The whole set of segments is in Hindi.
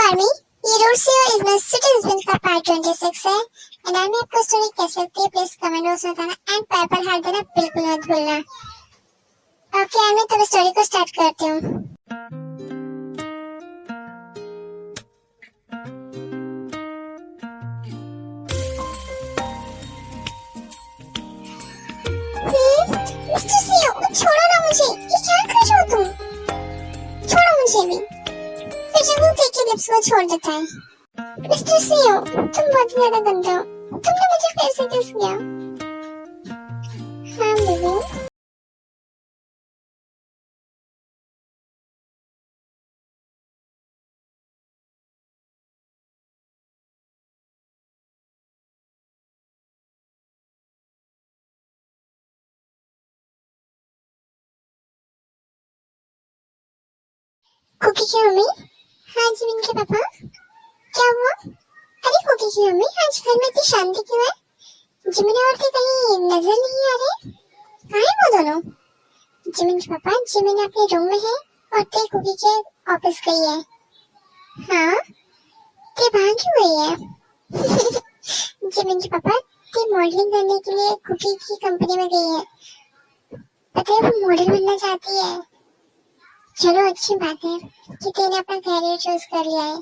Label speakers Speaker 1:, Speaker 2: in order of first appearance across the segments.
Speaker 1: आर्मी, ये रोडसेओ इज माय सिटी हस्बैंड का पार्ट 26 है एंड आर्मी आपको स्टोरी कैसे लगती है प्लीज कमेंट बॉक्स में बताना एंड पैर पर हाथ देना बिल्कुल मत भूलना। ओके आर्मी, तो स्टोरी को स्टार्ट करती हूँ। मिस्टर सीओ, छोड़ो ना मुझे, ये क्या कर रहे हो तुम? छोड़ो मुझे भी। फिर जंगल केक के लिप्स को छोड़ देता है। मिस्टर सीओ, तुम बहुत ज्यादा गंदे हो, तुमने मुझे फिर से किस किया? हाँ बेबी। कुकी की मम्मी? हाँ जी इनके पापा। क्या हुआ? अरे कुकी की मम्मी, आज घर में इतनी शांति क्यों है? जिमिन और औरतें कहीं नजर नहीं आ रहे? कहाँ है वो दोनों? जिमिन के पापा, जिमिन अपने रूम में है और ते कुकी के ऑफिस गई है। हाँ? ते बाहर क्यों गई है? जिमिन के पापा, ते मॉडलिंग करने के लिए कुकी की कंपनी में गई है। पता है वो मॉडल बनना चाहती है। चलो अच्छी बात है कि तेने अपना कैरियर चूज कर लिया है।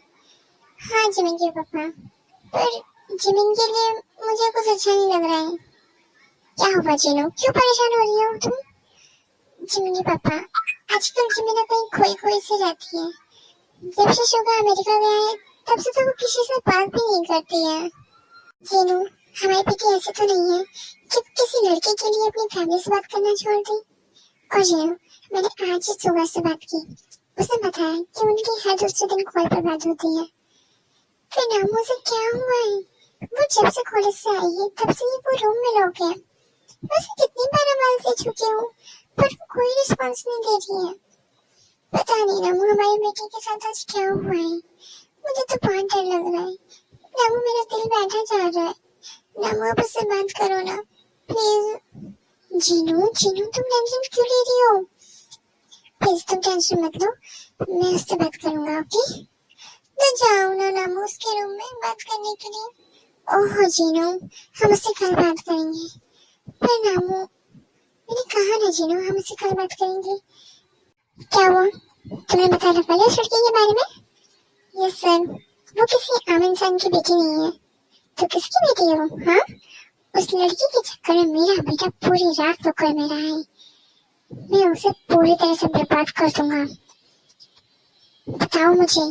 Speaker 1: हाँ जिमिन के पापा, पर जिमिन के लिए मुझे कुछ अच्छा नहीं लग रहा है। क्या हुआ जीनो, क्यों परेशान हो रही हो तुम? जिमिन के पापा, आजकल जिमिन कहीं खोई खोई से रहती है। जब से शुगा अमेरिका गया है तब से तो वो किसी से बात भी नहीं करती है। जीनो, हमारी बेटी ऐसी तो नहीं है कि किसी लड़के के लिए अपनी फैमिली से बात करना छोड़ दी। और जीनो, मैंने आज ही सुबह से बात की, उसने बताया कि उनकी हर दूसरे दिन कॉल पर बात होती है। फिर नामो से क्या हुआ है? वो जब से कॉलेज से आई है तब से ही वो रूम में लॉक है। मैं उसे कितनी बार आवाज दे चुकी हूँ पर वो कोई रिस्पॉन्स नहीं दे रही है। पता नहीं नामो हमारी बेटी के साथ आज क्या हुआ है। मुझे तो बहुत डर लग रहा है। नामो, मेरा दिल बैठा जा रहा है। नामो, अब उससे बात करो ना प्लीज। जीनू जीनू, तुम टेंशन क्यों ले रही हो? प्लीज तुम टेंशन मत लो, मैं उससे बात करूंगा। ओके, तो जाओ ना नामो उसके रूम में बात करने के लिए। ओह जीनू, हम उससे कल बात करेंगे। पर नामो, मैंने कहा ना जीनू, हम उससे कल बात करेंगे। क्या हुआ, तुम्हें पता लगा इस लड़की के बारे में? यस सर, वो किसी आम इंसान की बेटी नहीं है। तो किसकी बेटी है वो? हाँ, उस लड़की के चक्कर में मेरा बेटा पूरी रात होकर में रहा है। मैं उसे पूरी तरह से बर्बाद कर दूंगा। बताओ मुझे,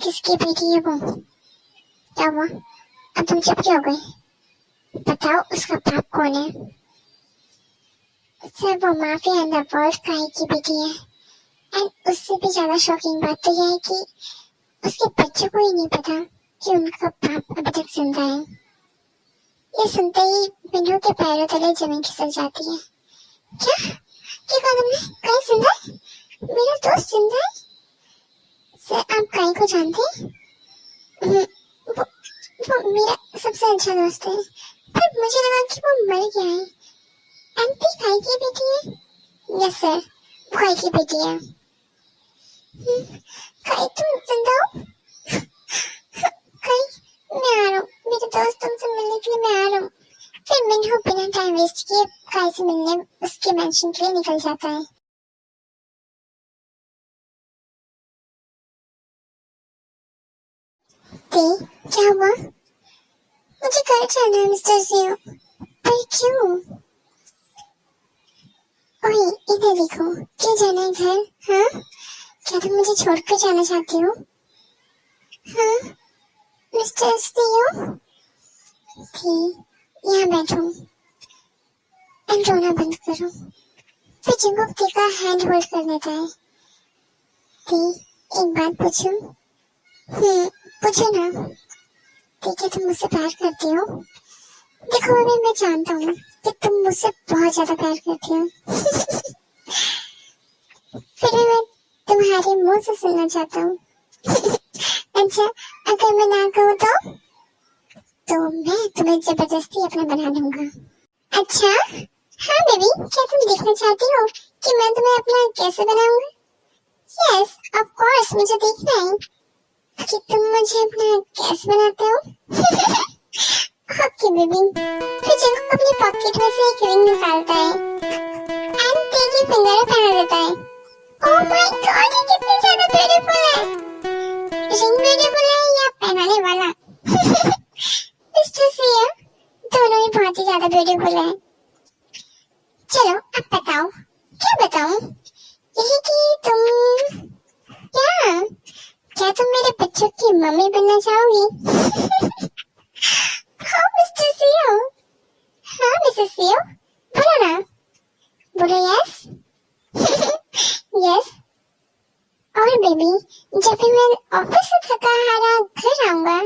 Speaker 1: किसकी बेटी है वो? क्या हुआ, अब तुम चुप क्यों हो गए? बताओ उसका बाप कौन है? सर, वो माफिया अंडरवर्ल्ड का ही की बेटी है। एंड उससे भी ज्यादा शॉकिंग बात तो यह है कि उसके बच्चों को ही नहीं पता कि उनका बाप अभी तक जिंदा है। ये सुनते ही बिन्नू के पैरों तले जमीन खिसक जाती है। क्या क्या कहा तुमने? कहीं जिंदा है? मेरा दोस्त जिंदा है? सर, आप काई को जानते हैं? वो मेरा सबसे अच्छा दोस्त है, पर मुझे लगा कि वो मर गया है। आंटी काई की बेटी है? यस सर, वो काई की बेटी है। काई, तुम जिंदा हो? काई, मैं आ रहा हूँ, मेरे दोस्त तुमसे मिलने के लिए मैं आ रहा हूँ। फिर मिन्हू बिना टाइम वेस्ट किए काई से मिलने उसके मेंशन के लिए निकल जाता है। क्या हुआ? मुझे घर जाना है मिस्टर सीओ। पर क्यों? ओए इधर देखो, क्यों जाना है घर? हाँ, क्या तुम मुझे छोड़कर जाना चाहती हो? हाँ मिस्टर सीओ। यहाँ बैठो एंड रोना बंद करो। फिर जिंगुक टी का हैंड होल्ड कर लेता है। एक बात पूछूं? पूछो ना। क्या तुम मुझसे प्यार करती हो? देखो अभी मैं जानता हूँ कि तुम मुझसे बहुत ज्यादा प्यार करती हो। फिर भी मैं तुम्हारे मुंह से सुनना चाहता हूँ। अच्छा, अगर मैं ना कहूँ तो मैं तुम्हें जबरदस्ती अपना बना दूंगा। अच्छा, हाँ बेबी, क्या तुम देखना चाहती हो कि मैं तुम्हें अपना कैसे बनाऊंगा? यस ऑफ कोर्स, मुझे देखना है कि तुम मुझे अपना कैसे बनाते हो। Okay baby. फिर जंगल अपनी पॉकेट में से एक रिंग निकालता है एंड तेरी फिंगर पे पहना देता है। ओह माय गॉड, ये कितनी ज्यादा ब्यूटीफुल है। रिंग ब्यूटीफुल है या पहनाने वाला? मिस्टर सिया, दोनों ही बहुत ही ज्यादा ब्यूटीफुल है। चलो अब बताओ, क्या बताऊं? यही कि तुम क्या तुम मेरे बच्चों की मम्मी बनना चाहोगी? हाँ मिस्टर सियो, हाँ मिसेस सियो, बोलो ना, बोलो यस। यस। और बेबी, जब भी मैं ऑफिस से थका हारा घर आऊंगा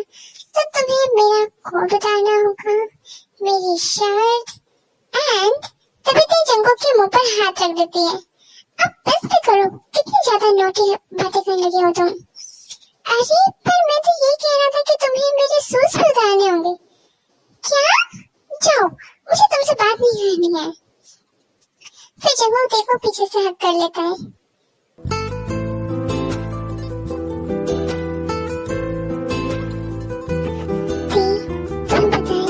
Speaker 1: तो तुम्हें मेरा कोट उतारना होगा, मेरी शर्ट, एंड तभी तो जंगों के मुंह पर हाथ रख देती है। अब बस भी करो, कितनी ज्यादा नोटी बातें करने लगी हो तुम। अरे पर मैं तो ये कह रहा था कि तुम्हें मेरे शूज भी उतारने होंगे। क्या? जाओ, मुझे तुमसे बात नहीं करनी है। फिर जंगों देखो पीछे से हक कर लेता है। तुम बताए,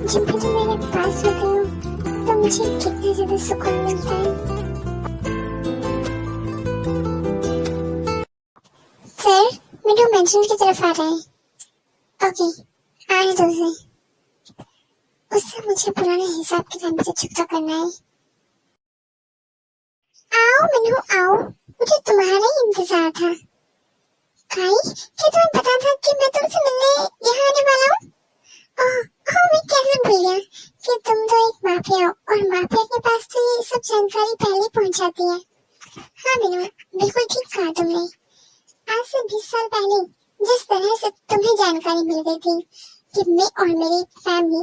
Speaker 1: जब भी तुम मेरे पास होते हो तो मुझे कितना ज्यादा सुकून मिलता है। सर, मेनू मेंशन की तरफ आ रहा है। ओके, आने दो उसे। उससे मुझे पुराने हिसाब किताब से चुकता करना है। आओ मेनू आओ, मुझे तुम्हारा ही इंतजार था। काई, क्या तुम्हें पता था कि मैं तुमसे मिलने यहाँ आने वाला हूँ? ओह, मैं कैसे भूल गया कि तुम तो एक माफिया हो और माफिया के पास तो ये सब जानकारी पहले पहुँच जाती है। हाँ मेनू, बिल्कुल ठीक कहा तुमने। आज से 20 साल पहले जिस तरह से तुम्हें जानकारी मिल गई थी कि मैं और मेरी फैमिली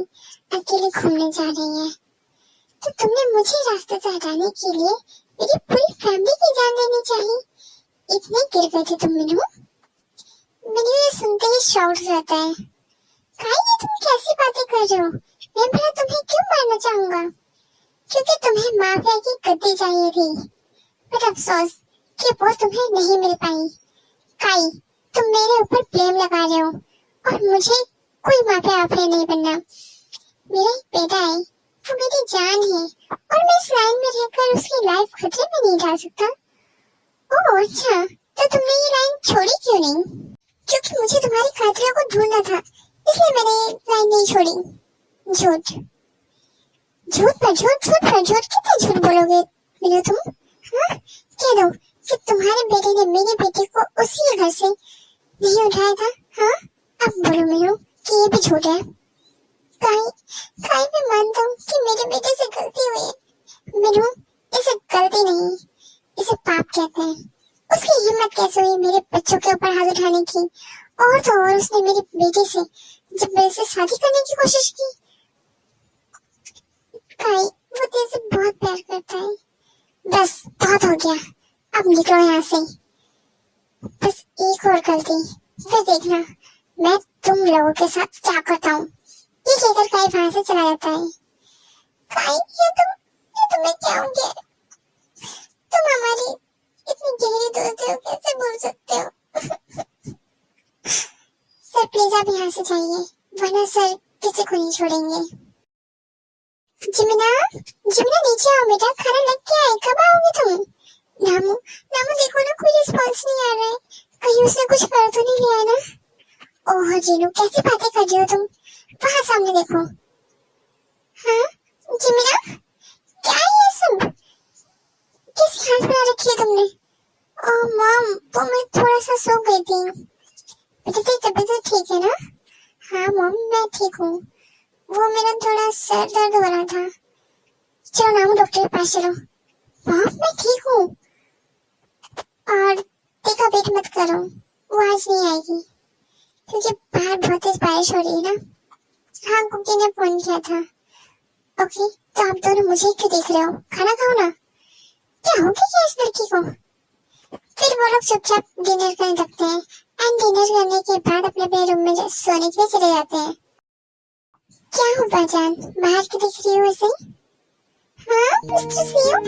Speaker 1: अकेले घूमने जा रही है, तो तुमने मुझे रास्ते से हटाने के लिए मेरी पूरी फैमिली की जान लेनी चाहिए। इतने गिर गए थे तुम मेनू। मेनू ये सुनते ही शॉक हो जाता है। काई, ये तुम कैसी बातें कर रहे हो? मैं भला तुम्हें क्यों मारना चाहूंगा? क्योंकि तुम्हें माफिया की गद्दी चाहिए थी, पर अफसोस कि वो तुम्हें नहीं मिल पाई। काई, तुम मेरे ऊपर ब्लेम लगा रहे हो और मुझे कोई माफिया नहीं बनना। मेरा एक बेटा है, वो मेरी जान है और मैं इस लाइन में रहकर उसकी लाइफ खतरे में नहीं डाल सकता। ओह अच्छा, तो तुमने ये लाइन छोड़ी क्यों नहीं? क्योंकि मुझे तुम्हारी कातिलों को ढूंढना था, इसलिए मैंने ये लाइन नहीं छोड़ी। झूठ झूठ पर झूठ, झूठ पर झूठ, कितना झूठ बोलोगे मेनू तुम? हाँ, कह दो कि तुम्हारे बेटे ने मेरे बेटे को उसी घर से नहीं उठाया था। हाँ, अब बोलो मेनू कि ये भी झूठ है। काई मैं मानता हूँ कि मेरे बेटे से गलती हुई है। मेनू, इसे गलती नहीं, इसे पाप कहते हैं। उसकी हिम्मत कैसे हुई मेरे बच्चों के ऊपर हाथ उठाने की, और तो और उसने मेरे बेटे से जबरदस्ती शादी करने की कोशिश की। काई, वो तेरे से बहुत प्यार करता है। बस बहुत हो गया, अब निकलो यहाँ से। बस एक और गलती, फिर देखना मैं तुम लोगों के साथ क्या करता हूँ। ये कहकर काई वहां से चला जाता है। काई, ये तुम्हें क्या हो गया? तुम हमारी इतनी गहरी दोस्ती को कैसे भूल सकते हो? सर प्लीज आप यहाँ से जाइए, वरना सर किसी को नहीं छोड़ेंगे। जिमिना, जिमिना नीचे आओ बेटा, खाना लग गया है, कब आओगे तुम? नामू देखो ना, कोई रिस्पॉन्स नहीं आ रहा है, कहीं उसने कुछ कर तो नहीं लिया ना? ओह जीनू, कैसी बातें कर रही हो तुम? वहाँ सामने देखो। हाँ जिमिना, क्या है ये सब? कैसी हालत बना रखी है तुमने? ओह मॉम, वो मैं थोड़ा सा सो गई थी। बेटा तेरी तबीयत तो ठीक है ना? हाँ मॉम, मैं ठीक हूँ। वो मेरा थोड़ा सर दर्द हो रहा था। चलो नामू डॉक्टर के पास चलो। मॉम मैं ठीक हूँ, और देखा वेट मत करो, वो आज नहीं आएगी क्योंकि बाहर बहुत तेज बारिश हो रही है ना। हाँ कुकी ने फोन किया था। ओके, तो आप दोनों मुझे क्यों देख रहे हो? खाना खाओ ना। क्या हो गया इस लड़की को? फिर वो लोग चुपचाप डिनर करने लगते हैं एंड डिनर करने के बाद अपने अपने रूम में सोने के लिए चले जाते हैं। क्या हुआ जान, बाहर क्यों दिख रही हो ऐसे? हाँ मिस्टर सीओ,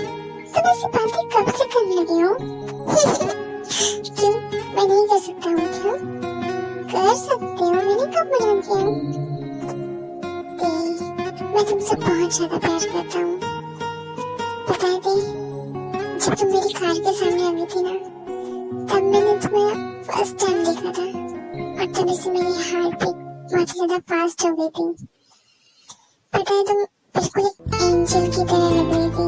Speaker 1: तुम ऐसी बातें कब से करने लगी हो? क्यों, मैं नहीं कर सकता हूँ क्या? कर सकते हो, मैंने कब मना किया? मैं तुमसे बहुत ज्यादा प्यार करता हूँ। पता है दी, जब तुम मेरी कार के सामने आ गई थी ना, तब मैंने तुम्हें फर्स्ट टाइम देखा था और तभी से मेरी हार्ट बीट बहुत ज्यादा फास्ट हो गई थी। पता है तुम बिल्कुल एक एंजल की तरह लग रही थी।